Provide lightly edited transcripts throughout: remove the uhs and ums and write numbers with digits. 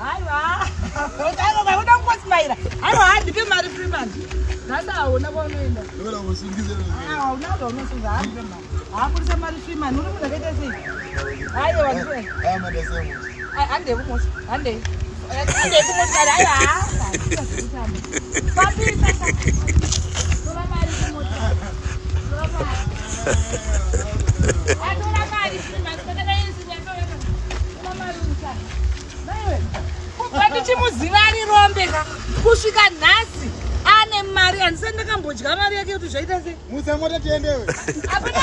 Aiwa. Utano uda kusimaira. Aiwa hadipe mari Freeman. Nada una bonoenda. Lola usingize. Unado unosunza hadipe mari. Hakurisa mari Freeman uri munhu akaita sei? Aiwa ndiwe. Madasemo. Ande kumosi. Ande kumosi kare aiwa. Papi sasa. Lola mari kumosi. Lola mari. Lola mari Freeman. Chimuzivari rombeka kusvika nhasi ane mari handisa ndakambodya mari yake kuti zvaita sei Musa mota tiendewe apana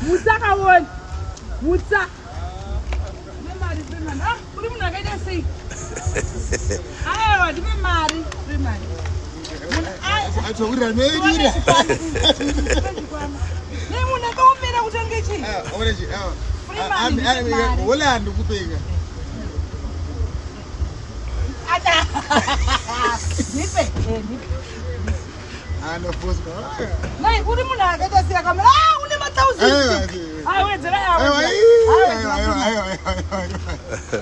Musa kaona Musa ne mari Freeman uri munhu akaita sei aiwa ndime mari Freeman achokurira meidira ne munhu akaomera kutange chii orechi Holland kupeka nipe ana foska nai uri munhu akaita sei akamera une ma1000 wedzera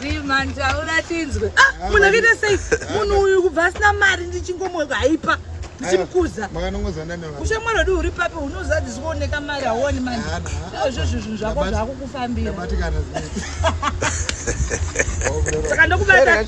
Freeman taura tinzwe munhu akaita sei munhu uyu kubva asina mari ndichingomhaipa ndichimukuza makanongozana nevanhu ushamwari wedu uri papi unozadzisi kuoneka mari hauoni mani izvo zvinhu zvako zvakukufambira batikana saka ndokubata